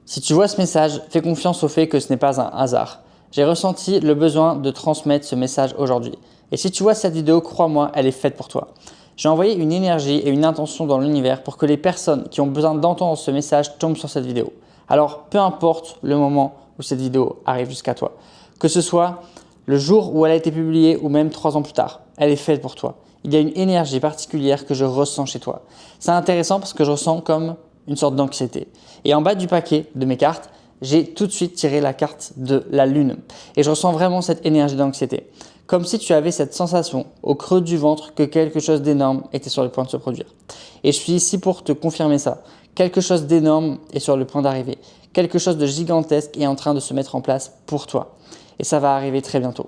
Si tu vois ce message, fais confiance au fait que ce n'est pas un hasard. J'ai ressenti le besoin de transmettre ce message aujourd'hui. Et si tu vois cette vidéo, crois-moi, elle est faite pour toi. J'ai envoyé une énergie et une intention dans l'univers pour que les personnes qui ont besoin d'entendre ce message tombent sur cette vidéo. Alors, peu importe le moment où cette vidéo arrive jusqu'à toi, que ce soit le jour où elle a été publiée ou même 3 ans plus tard, elle est faite pour toi. Il y a une énergie particulière que je ressens chez toi. C'est intéressant parce que je ressens comme une sorte d'anxiété. Et en bas du paquet de mes cartes, j'ai tout de suite tiré la carte de la lune. Et je ressens vraiment cette énergie d'anxiété. Comme si tu avais cette sensation au creux du ventre que quelque chose d'énorme était sur le point de se produire. Et je suis ici pour te confirmer ça. Quelque chose d'énorme est sur le point d'arriver. Quelque chose de gigantesque est en train de se mettre en place pour toi. Et ça va arriver très bientôt.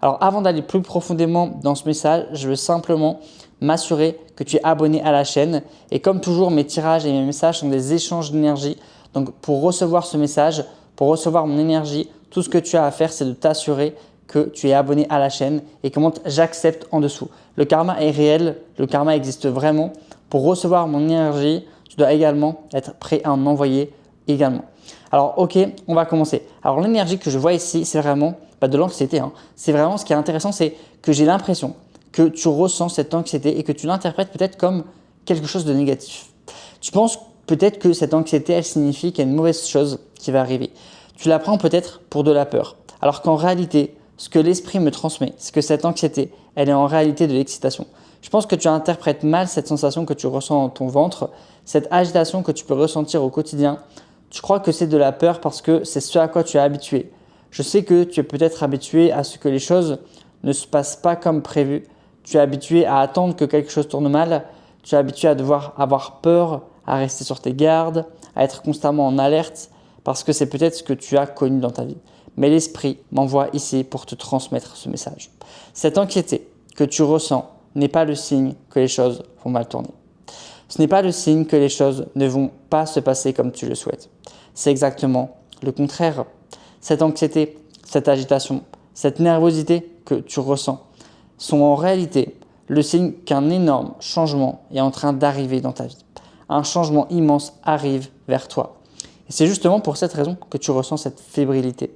Alors avant d'aller plus profondément dans ce message, je veux simplement m'assurer que tu es abonné à la chaîne. Et comme toujours, mes tirages et mes messages sont des échanges d'énergie. Donc pour recevoir ce message, pour recevoir mon énergie, tout ce que tu as à faire, c'est de t'assurer que tu es abonné à la chaîne et comment j'accepte en dessous. Le karma est réel, le karma existe vraiment. Pour recevoir mon énergie, tu dois également être prêt à en envoyer également. Alors ok, on va commencer. Alors l'énergie que je vois ici, c'est vraiment de l'anxiété. C'est vraiment ce qui est intéressant, c'est que j'ai l'impression que tu ressens cette anxiété et que tu l'interprètes peut-être comme quelque chose de négatif. Tu penses peut-être que cette anxiété, elle signifie qu'il y a une mauvaise chose qui va arriver. Tu la prends peut-être pour de la peur. Alors qu'en réalité, ce que l'esprit me transmet, c'est que cette anxiété, elle est en réalité de l'excitation. Je pense que tu interprètes mal cette sensation que tu ressens dans ton ventre, cette agitation que tu peux ressentir au quotidien. Tu crois que c'est de la peur parce que c'est ce à quoi tu es habitué. Je sais que tu es peut-être habitué à ce que les choses ne se passent pas comme prévu. Tu es habitué à attendre que quelque chose tourne mal. Tu es habitué à devoir avoir peur, à rester sur tes gardes, à être constamment en alerte parce que c'est peut-être ce que tu as connu dans ta vie. Mais l'esprit m'envoie ici pour te transmettre ce message. Cette anxiété que tu ressens n'est pas le signe que les choses vont mal tourner. Ce n'est pas le signe que les choses ne vont pas se passer comme tu le souhaites. C'est exactement le contraire. Cette anxiété, cette agitation, cette nervosité que tu ressens sont en réalité le signe qu'un énorme changement est en train d'arriver dans ta vie. Un changement immense arrive vers toi. Et c'est justement pour cette raison que tu ressens cette fébrilité.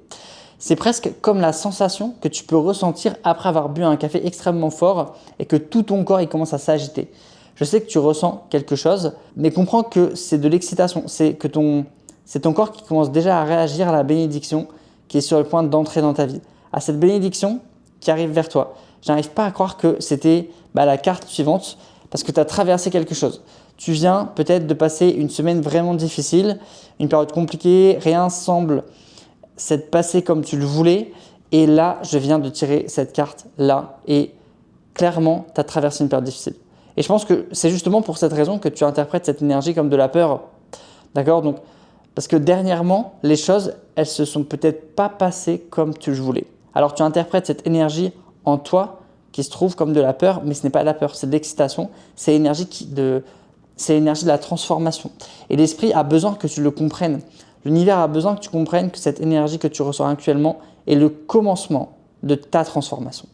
C'est presque comme la sensation que tu peux ressentir après avoir bu un café extrêmement fort et que tout ton corps il commence à s'agiter. Je sais que tu ressens quelque chose, mais comprends que c'est de l'excitation. C'est ton corps qui commence déjà à réagir à la bénédiction qui est sur le point d'entrer dans ta vie. À cette bénédiction qui arrive vers toi. Je n'arrive pas à croire que c'était la carte suivante parce que tu as traversé quelque chose. Tu viens peut-être de passer une semaine vraiment difficile, une période compliquée, rien semble s'être passé comme tu le voulais. Et là, je viens de tirer cette carte-là et clairement, tu as traversé une période difficile. Et je pense que c'est justement pour cette raison que tu interprètes cette énergie comme de la peur. D'accord ? Donc, parce que dernièrement, les choses, elles se sont peut-être pas passées comme tu le voulais. Alors, tu interprètes cette énergie en toi qui se trouve comme de la peur, mais ce n'est pas de la peur, c'est de l'excitation, c'est l'énergie de la transformation. Et l'esprit a besoin que tu le comprennes. L'univers a besoin que tu comprennes que cette énergie que tu ressens actuellement est le commencement de ta transformation.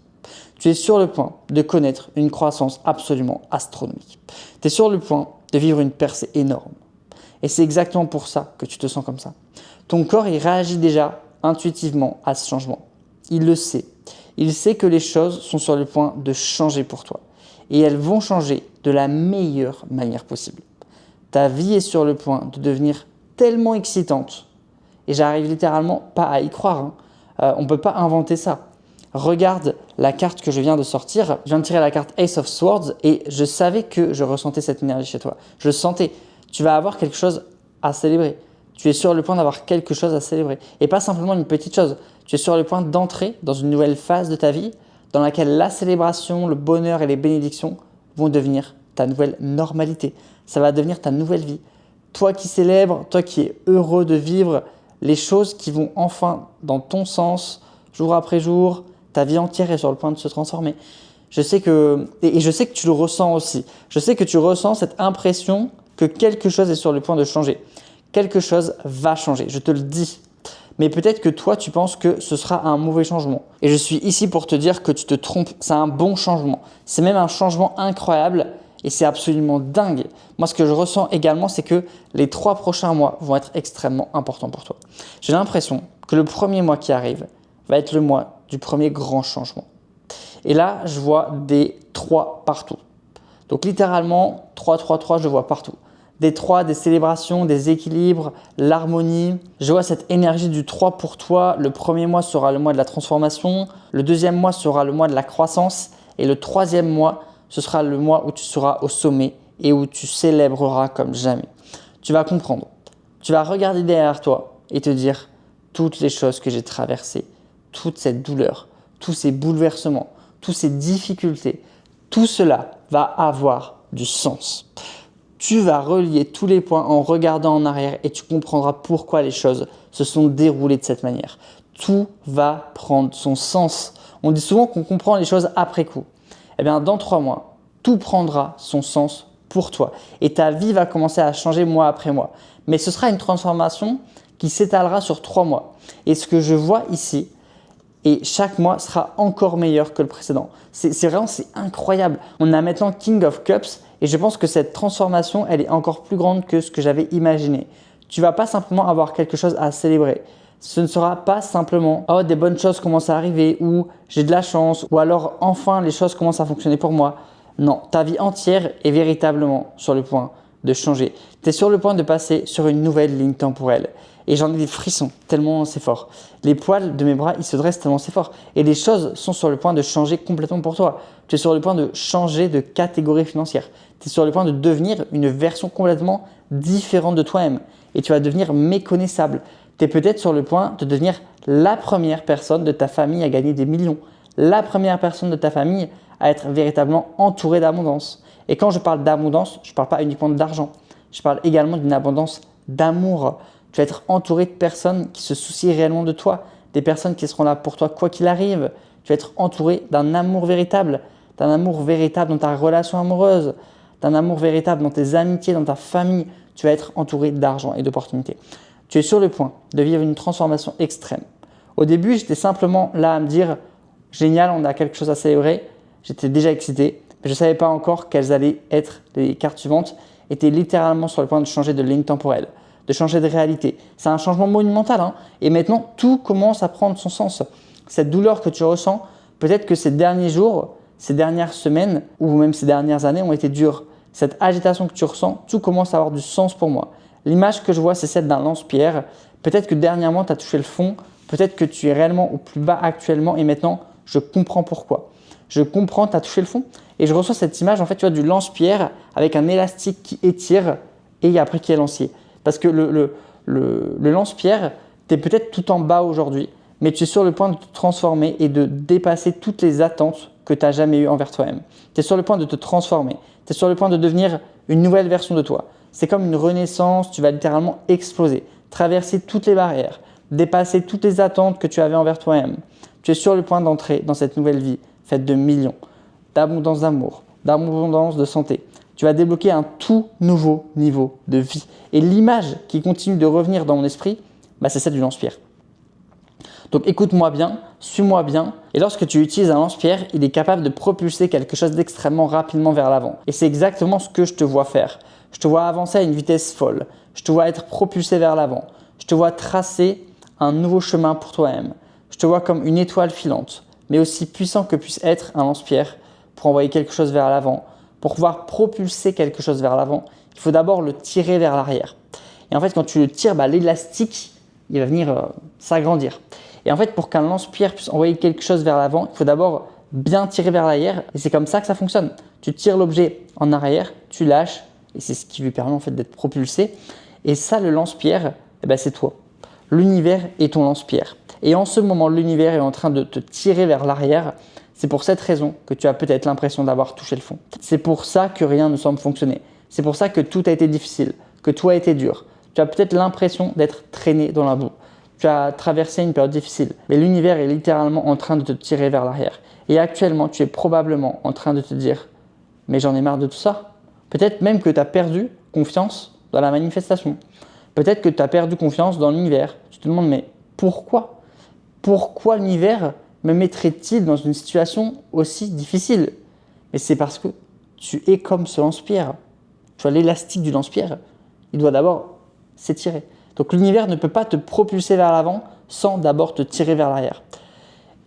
Tu es sur le point de connaître une croissance absolument astronomique. Tu es sur le point de vivre une percée énorme. Et c'est exactement pour ça que tu te sens comme ça. Ton corps, il réagit déjà intuitivement à ce changement. Il le sait. Il sait que les choses sont sur le point de changer pour toi. Et elles vont changer de la meilleure manière possible. Ta vie est sur le point de devenir tellement excitante. Et j'arrive littéralement pas à y croire. On ne peut pas inventer ça. Regarde la carte que je viens de sortir. Je viens de tirer la carte Ace of Swords et je savais que je ressentais cette énergie chez toi. Je le sentais. Tu vas avoir quelque chose à célébrer. Tu es sur le point d'avoir quelque chose à célébrer. Et pas simplement une petite chose. Tu es sur le point d'entrer dans une nouvelle phase de ta vie dans laquelle la célébration, le bonheur et les bénédictions vont devenir ta nouvelle normalité. Ça va devenir ta nouvelle vie. Toi qui célèbres, toi qui es heureux de vivre les choses qui vont enfin dans ton sens, jour après jour, ta vie entière est sur le point de se transformer. Je sais que tu le ressens aussi. Je sais que tu ressens cette impression que quelque chose est sur le point de changer. Quelque chose va changer, je te le dis. Mais peut-être que toi, tu penses que ce sera un mauvais changement. Et je suis ici pour te dire que tu te trompes, c'est un bon changement. C'est même un changement incroyable Et c'est absolument dingue. Moi, ce que je ressens également, c'est que les 3 prochains mois vont être extrêmement importants pour toi. J'ai l'impression que le premier mois qui arrive va être le mois du premier grand changement. Et là, je vois des 3 partout. Donc littéralement, 3, 3, 3, je vois partout. Des 3, des célébrations, des équilibres, l'harmonie. Je vois cette énergie du 3 pour toi. Le premier mois sera le mois de la transformation. Le deuxième mois sera le mois de la croissance. Et le troisième mois, ce sera le mois où tu seras au sommet et où tu célébreras comme jamais. Tu vas comprendre. Tu vas regarder derrière toi et te dire toutes les choses que j'ai traversées, toute cette douleur, tous ces bouleversements, toutes ces difficultés, tout cela va avoir du sens. Tu vas relier tous les points en regardant en arrière et tu comprendras pourquoi les choses se sont déroulées de cette manière. Tout va prendre son sens. On dit souvent qu'on comprend les choses après coup. Eh bien, dans 3 mois, tout prendra son sens pour toi et ta vie va commencer à changer mois après mois. Mais ce sera une transformation qui s'étalera sur 3 mois. Et ce que je vois ici, et chaque mois sera encore meilleur que le précédent. C'est incroyable. On a maintenant King of Cups et je pense que cette transformation, elle est encore plus grande que ce que j'avais imaginé. Tu ne vas pas simplement avoir quelque chose à célébrer. Ce ne sera pas simplement « Oh, des bonnes choses commencent à arriver » ou « J'ai de la chance » ou alors « Enfin, les choses commencent à fonctionner pour moi ». Non, ta vie entière est véritablement sur le point de changer. Tu es sur le point de passer sur une nouvelle ligne temporelle. Et j'en ai des frissons tellement c'est fort. Les poils de mes bras, ils se dressent tellement c'est fort. Et les choses sont sur le point de changer complètement pour toi. Tu es sur le point de changer de catégorie financière. Tu es sur le point de devenir une version complètement différente de toi-même. Et tu vas devenir méconnaissable. Tu es peut-être sur le point de devenir la première personne de ta famille à gagner des millions. La première personne de ta famille à être véritablement entourée d'abondance. Et quand je parle d'abondance, je ne parle pas uniquement d'argent. Je parle également d'une abondance d'amour. Tu vas être entouré de personnes qui se soucient réellement de toi, des personnes qui seront là pour toi quoi qu'il arrive. Tu vas être entouré d'un amour véritable dans ta relation amoureuse, d'un amour véritable dans tes amitiés, dans ta famille. Tu vas être entouré d'argent et d'opportunités. Tu es sur le point de vivre une transformation extrême. Au début, j'étais simplement là à me dire « Génial, on a quelque chose à célébrer ». J'étais déjà excité, mais je ne savais pas encore quelles allaient être les cartes suivantes. J'étais littéralement sur le point de changer de ligne temporelle, de changer de réalité. C'est un changement monumental hein. Et maintenant, tout commence à prendre son sens. Cette douleur que tu ressens, peut-être que ces derniers jours, ces dernières semaines ou même ces dernières années ont été dures. Cette agitation que tu ressens, tout commence à avoir du sens pour moi. L'image que je vois, c'est celle d'un lance-pierre. Peut-être que dernièrement, tu as touché le fond. Peut-être que tu es réellement au plus bas actuellement et maintenant, je comprends pourquoi. Je comprends, tu as touché le fond. Et je reçois cette image en fait, tu vois, du lance-pierre avec un élastique qui étire et après qui est lancier. Parce que le lance-pierre, tu es peut-être tout en bas aujourd'hui, mais tu es sur le point de te transformer et de dépasser toutes les attentes que tu n'as jamais eues envers toi-même. Tu es sur le point de te transformer. Tu es sur le point de devenir une nouvelle version de toi. C'est comme une renaissance, tu vas littéralement exploser, traverser toutes les barrières, dépasser toutes les attentes que tu avais envers toi-même. Tu es sur le point d'entrer dans cette nouvelle vie faite de millions, d'abondance d'amour, d'abondance de santé. Tu vas débloquer un tout nouveau niveau de vie. Et l'image qui continue de revenir dans mon esprit, c'est celle du lance-pierre. Donc écoute-moi bien, suis-moi bien. Et lorsque tu utilises un lance-pierre, il est capable de propulser quelque chose d'extrêmement rapidement vers l'avant. Et c'est exactement ce que je te vois faire. Je te vois avancer à une vitesse folle. Je te vois être propulsé vers l'avant. Je te vois tracer un nouveau chemin pour toi-même. Je te vois comme une étoile filante, mais aussi puissant que puisse être un lance-pierre pour envoyer quelque chose vers l'avant. Pour pouvoir propulser quelque chose vers l'avant, il faut d'abord le tirer vers l'arrière. Et en fait, quand tu le tires, l'élastique, il va venir s'agrandir. Et en fait, pour qu'un lance-pierre puisse envoyer quelque chose vers l'avant, il faut d'abord bien tirer vers l'arrière. Et c'est comme ça que ça fonctionne. Tu tires l'objet en arrière, tu lâches, et c'est ce qui lui permet en fait d'être propulsé. Et ça, le lance-pierre, c'est toi. L'univers est ton lance-pierre. Et en ce moment, l'univers est en train de te tirer vers l'arrière. C'est pour cette raison que tu as peut-être l'impression d'avoir touché le fond. C'est pour ça que rien ne semble fonctionner. C'est pour ça que tout a été difficile, que tout a été dur. Tu as peut-être l'impression d'être traîné dans la boue. Tu as traversé une période difficile. Mais l'univers est littéralement en train de te tirer vers l'arrière. Et actuellement, tu es probablement en train de te dire « Mais j'en ai marre de tout ça ». Peut-être même que tu as perdu confiance dans la manifestation. Peut-être que tu as perdu confiance dans l'univers. Tu te demandes « Mais pourquoi ? Pourquoi l'univers me mettrait-il dans une situation aussi difficile ?» Mais c'est parce que tu es comme ce lance-pierre. Tu vois, l'élastique du lance-pierre, il doit d'abord s'étirer. Donc l'univers ne peut pas te propulser vers l'avant sans d'abord te tirer vers l'arrière.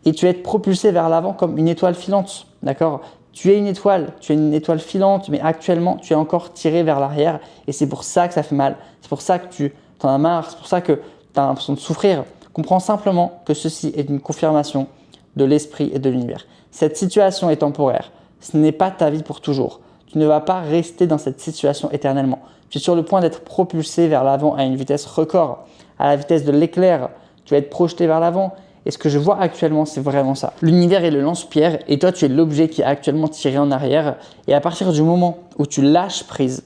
Et tu vas être propulsé vers l'avant comme une étoile filante, d'accord? Tu es une étoile filante, mais actuellement, tu es encore tiré vers l'arrière et c'est pour ça que ça fait mal. C'est pour ça que tu en as marre, c'est pour ça que tu as l'impression de souffrir. Comprends simplement que ceci est une confirmation de l'esprit et de l'univers. Cette situation est temporaire. Ce n'est pas ta vie pour toujours. Tu ne vas pas rester dans cette situation éternellement. Tu es sur le point d'être propulsé vers l'avant à une vitesse record, à la vitesse de l'éclair. Tu vas être projeté vers l'avant. Et ce que je vois actuellement, c'est vraiment ça. L'univers est le lance-pierre et toi, tu es l'objet qui est actuellement tiré en arrière. Et à partir du moment où tu lâches prise,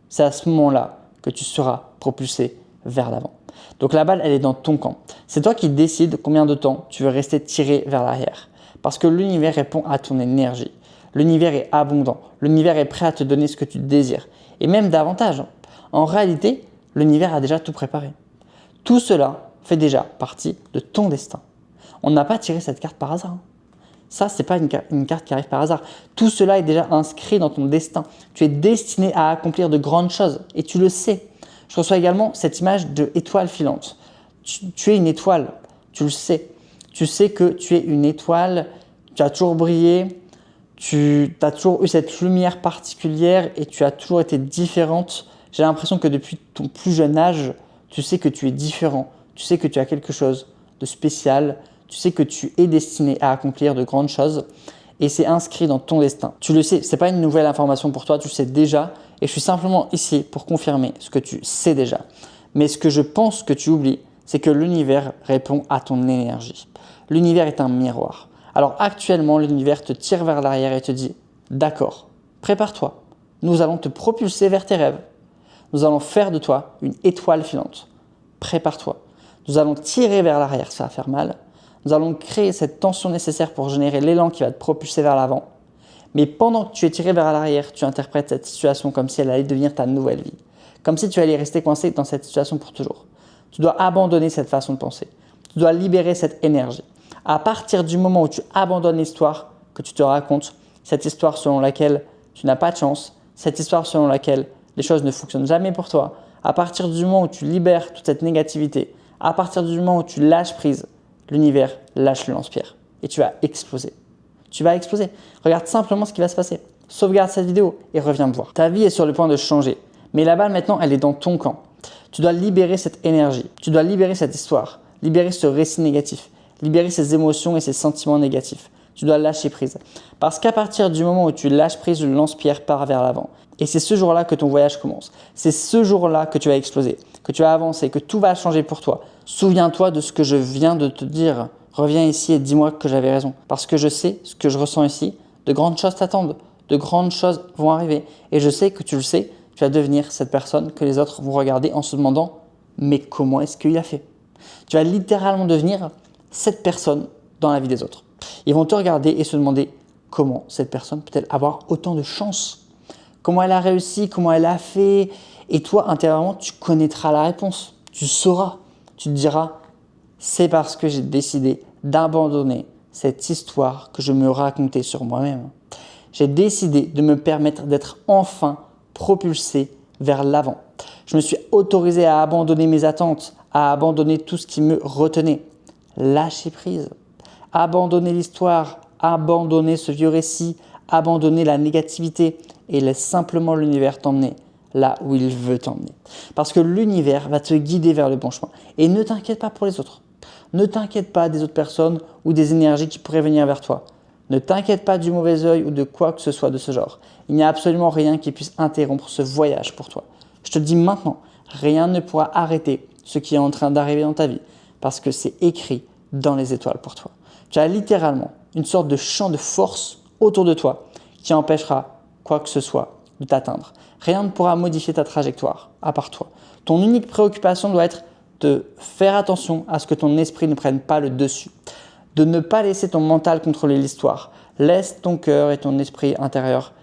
c'est à ce moment-là que tu seras propulsé vers l'avant. Donc la balle, elle est dans ton camp. C'est toi qui décides combien de temps tu veux rester tiré vers l'arrière. Parce que l'univers répond à ton énergie. L'univers est abondant. L'univers est prêt à te donner ce que tu désires. Et même davantage. En réalité, l'univers a déjà tout préparé. Tout cela fait déjà partie de ton destin. On n'a pas tiré cette carte par hasard. Ça, ce n'est pas une carte qui arrive par hasard. Tout cela est déjà inscrit dans ton destin. Tu es destiné à accomplir de grandes choses et tu le sais. Je reçois également cette image de étoile filante. Tu es une étoile, tu le sais. Tu sais que tu es une étoile, tu as toujours brillé, tu as toujours eu cette lumière particulière et tu as toujours été différente. J'ai l'impression que depuis ton plus jeune âge, tu sais que tu es différent. Tu sais que tu as quelque chose de spécial. Tu sais que tu es destiné à accomplir de grandes choses et c'est inscrit dans ton destin. Tu le sais, ce n'est pas une nouvelle information pour toi, tu le sais déjà et je suis simplement ici pour confirmer ce que tu sais déjà. Mais ce que je pense que tu oublies, c'est que l'univers répond à ton énergie. L'univers est un miroir. Alors actuellement, l'univers te tire vers l'arrière et te dit « D'accord, prépare-toi, nous allons te propulser vers tes rêves. Nous allons faire de toi une étoile filante. Prépare-toi. Nous allons tirer vers l'arrière, ça va faire mal. Nous allons créer cette tension nécessaire pour générer l'élan qui va te propulser vers l'avant. Mais pendant que tu es tiré vers l'arrière, tu interprètes cette situation comme si elle allait devenir ta nouvelle vie. Comme si tu allais rester coincé dans cette situation pour toujours. Tu dois abandonner cette façon de penser. Tu dois libérer cette énergie. À partir du moment où tu abandonnes l'histoire que tu te racontes, cette histoire selon laquelle tu n'as pas de chance, cette histoire selon laquelle les choses ne fonctionnent jamais pour toi, à partir du moment où tu libères toute cette négativité, à partir du moment où tu lâches prise, l'univers lâche le lance-pierre et tu vas exploser. Tu vas exploser. Regarde simplement ce qui va se passer. Sauvegarde cette vidéo et reviens me voir. Ta vie est sur le point de changer, mais la balle maintenant, elle est dans ton camp. Tu dois libérer cette énergie, tu dois libérer cette histoire, libérer ce récit négatif, libérer ces émotions et ces sentiments négatifs. Tu dois lâcher prise. Parce qu'à partir du moment où tu lâches prise, le lance-pierre part vers l'avant. Et c'est ce jour-là que ton voyage commence. C'est ce jour-là que tu vas exploser, que tu vas avancer, que tout va changer pour toi. Souviens-toi de ce que je viens de te dire. Reviens ici et dis-moi que j'avais raison. Parce que je sais ce que je ressens ici. De grandes choses t'attendent. De grandes choses vont arriver. Et je sais que tu le sais, tu vas devenir cette personne que les autres vont regarder en se demandant « Mais comment est-ce qu'il a fait ?» Tu vas littéralement devenir cette personne dans la vie des autres. Ils vont te regarder et se demander comment cette personne peut-elle avoir autant de chance, comment elle a réussi, comment elle a fait. Et toi, intérieurement, tu connaîtras la réponse. Tu sauras. Tu te diras, c'est parce que j'ai décidé d'abandonner cette histoire que je me racontais sur moi-même. J'ai décidé de me permettre d'être enfin propulsé vers l'avant. Je me suis autorisé à abandonner mes attentes, à abandonner tout ce qui me retenait. Lâcher prise. Abandonner l'histoire, abandonner ce vieux récit, abandonner la négativité et laisse simplement l'univers t'emmener là où il veut t'emmener. Parce que l'univers va te guider vers le bon chemin. Et ne t'inquiète pas pour les autres. Ne t'inquiète pas des autres personnes ou des énergies qui pourraient venir vers toi. Ne t'inquiète pas du mauvais œil ou de quoi que ce soit de ce genre. Il n'y a absolument rien qui puisse interrompre ce voyage pour toi. Je te le dis maintenant, rien ne pourra arrêter ce qui est en train d'arriver dans ta vie parce que c'est écrit dans les étoiles pour toi. Tu as littéralement une sorte de champ de force autour de toi qui empêchera quoi que ce soit de t'atteindre. Rien ne pourra modifier ta trajectoire à part toi. Ton unique préoccupation doit être de faire attention à ce que ton esprit ne prenne pas le dessus, de ne pas laisser ton mental contrôler l'histoire. Laisse ton cœur et ton esprit intérieur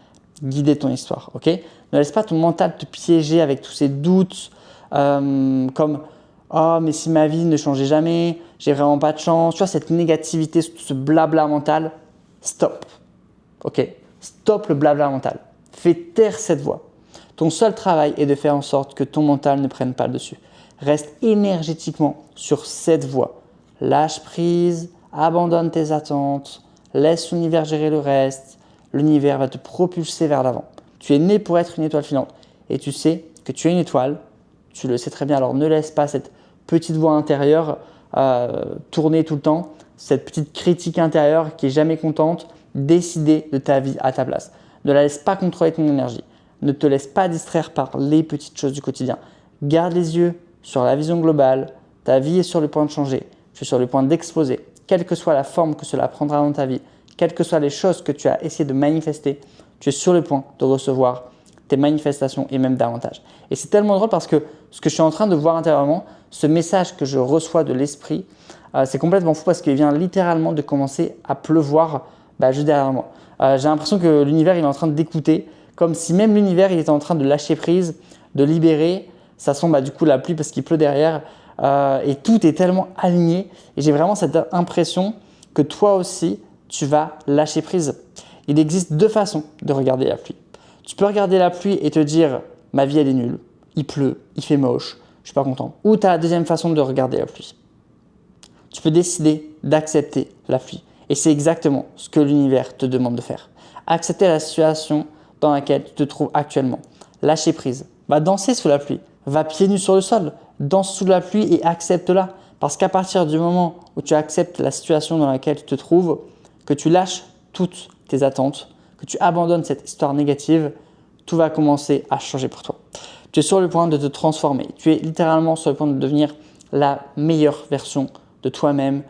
guider ton histoire. Okay ? Ne laisse pas ton mental te piéger avec tous ces doutes comme « Oh, mais si ma vie ne changeait jamais, j'ai vraiment pas de chance. » Tu vois, cette négativité, ce blabla mental, stop. Ok ? Stop le blabla mental. Fais taire cette voix. Ton seul travail est de faire en sorte que ton mental ne prenne pas le dessus. Reste énergétiquement sur cette voie. Lâche prise, abandonne tes attentes, laisse l'univers gérer le reste. L'univers va te propulser vers l'avant. Tu es né pour être une étoile filante et tu sais que tu es une étoile. Tu le sais très bien, alors ne laisse pas cette petite voix intérieure tourner tout le temps, cette petite critique intérieure qui est jamais contente, décider de ta vie à ta place. Ne la laisse pas contrôler ton énergie. Ne te laisse pas distraire par les petites choses du quotidien. Garde les yeux sur la vision globale. Ta vie est sur le point de changer. Tu es sur le point d'exploser. Quelle que soit la forme que cela prendra dans ta vie, quelles que soient les choses que tu as essayé de manifester, tu es sur le point de recevoir tes manifestations et même davantage. Et c'est tellement drôle parce que ce que je suis en train de voir intérieurement, ce message que je reçois de l'esprit, c'est complètement fou parce qu'il vient littéralement de commencer à pleuvoir juste derrière moi. J'ai l'impression que l'univers il est en train d'écouter, comme si même l'univers il était en train de lâcher prise, de libérer. Ça sent du coup la pluie parce qu'il pleut derrière et tout est tellement aligné. Et j'ai vraiment cette impression que toi aussi, tu vas lâcher prise. Il existe deux façons de regarder la pluie. Tu peux regarder la pluie et te dire « ma vie elle est nulle, il pleut, il fait moche, je suis pas content ». Ou tu as la deuxième façon de regarder la pluie. Tu peux décider d'accepter la pluie. Et c'est exactement ce que l'univers te demande de faire. Accepter la situation dans laquelle tu te trouves actuellement. Lâcher prise. Va danser sous la pluie. Va pieds nus sur le sol. Danse sous la pluie et accepte-la. Parce qu'à partir du moment où tu acceptes la situation dans laquelle tu te trouves, que tu lâches toutes tes attentes, que tu abandonnes cette histoire négative, tout va commencer à changer pour toi. Tu es sur le point de te transformer. Tu es littéralement sur le point de devenir la meilleure version de toi-même,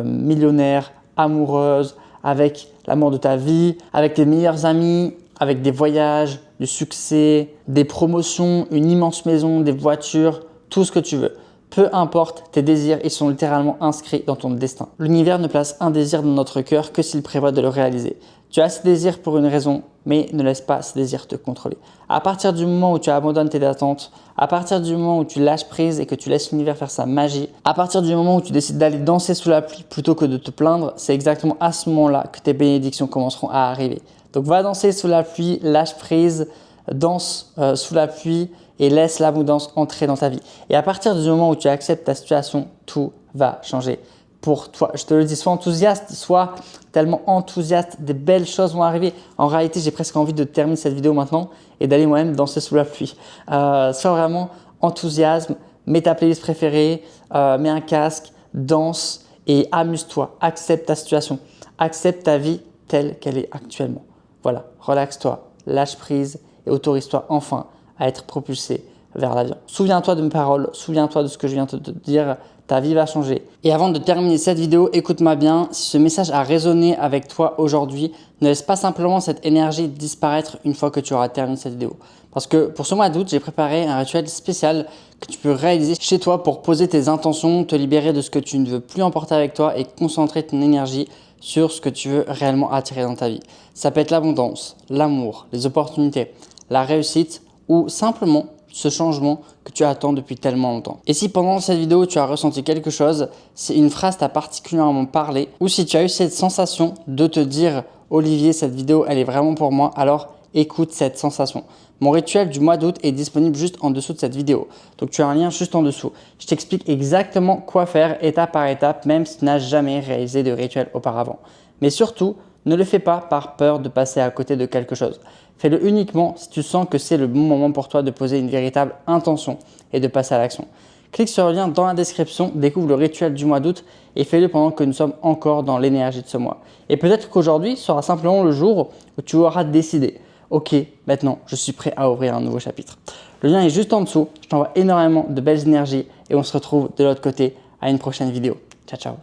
millionnaire, amoureuse, avec l'amour de ta vie, avec tes meilleurs amis, avec des voyages, du succès, des promotions, une immense maison, des voitures, tout ce que tu veux. Peu importe, tes désirs, ils sont littéralement inscrits dans ton destin. L'univers ne place un désir dans notre cœur que s'il prévoit de le réaliser. Tu as ce désir pour une raison, mais ne laisse pas ce désir te contrôler. À partir du moment où tu abandonnes tes attentes, à partir du moment où tu lâches prise et que tu laisses l'univers faire sa magie, à partir du moment où tu décides d'aller danser sous la pluie plutôt que de te plaindre, c'est exactement à ce moment-là que tes bénédictions commenceront à arriver. Donc va danser sous la pluie, lâche prise, danse sous la pluie et laisse l'abondance entrer dans ta vie. Et à partir du moment où tu acceptes ta situation, tout va changer pour toi. Je te le dis, sois enthousiaste, sois tellement enthousiaste, des belles choses vont arriver. En réalité, j'ai presque envie de terminer cette vidéo maintenant et d'aller moi-même danser sous la pluie. Sois vraiment enthousiasme, mets ta playlist préférée, mets un casque, danse et amuse-toi. Accepte ta situation, accepte ta vie telle qu'elle est actuellement. Voilà, relaxe-toi, lâche prise et autorise-toi enfin à être propulsé vers l'avion. Souviens-toi de mes paroles, souviens-toi de ce que je viens de te dire, ta vie va changer. Et avant de terminer cette vidéo, écoute-moi bien, si ce message a résonné avec toi aujourd'hui, ne laisse pas simplement cette énergie disparaître une fois que tu auras terminé cette vidéo. Parce que pour ce mois d'août, j'ai préparé un rituel spécial que tu peux réaliser chez toi pour poser tes intentions, te libérer de ce que tu ne veux plus emporter avec toi et concentrer ton énergie sur ce que tu veux réellement attirer dans ta vie. Ça peut être l'abondance, l'amour, les opportunités, la réussite ou simplement ce changement que tu attends depuis tellement longtemps. Et si pendant cette vidéo tu as ressenti quelque chose, si une phrase t'a particulièrement parlé ou si tu as eu cette sensation de te dire « Olivier, cette vidéo elle est vraiment pour moi », alors écoute cette sensation. Mon rituel du mois d'août est disponible juste en dessous de cette vidéo. Donc tu as un lien juste en dessous. Je t'explique exactement quoi faire étape par étape même si tu n'as jamais réalisé de rituel auparavant. Mais surtout, ne le fais pas par peur de passer à côté de quelque chose. Fais-le uniquement si tu sens que c'est le bon moment pour toi de poser une véritable intention et de passer à l'action. Clique sur le lien dans la description, découvre le rituel du mois d'août et fais-le pendant que nous sommes encore dans l'énergie de ce mois. Et peut-être qu'aujourd'hui sera simplement le jour où tu auras décidé « Ok, maintenant je suis prêt à ouvrir un nouveau chapitre ». Le lien est juste en dessous, je t'envoie énormément de belles énergies et on se retrouve de l'autre côté à une prochaine vidéo. Ciao, ciao.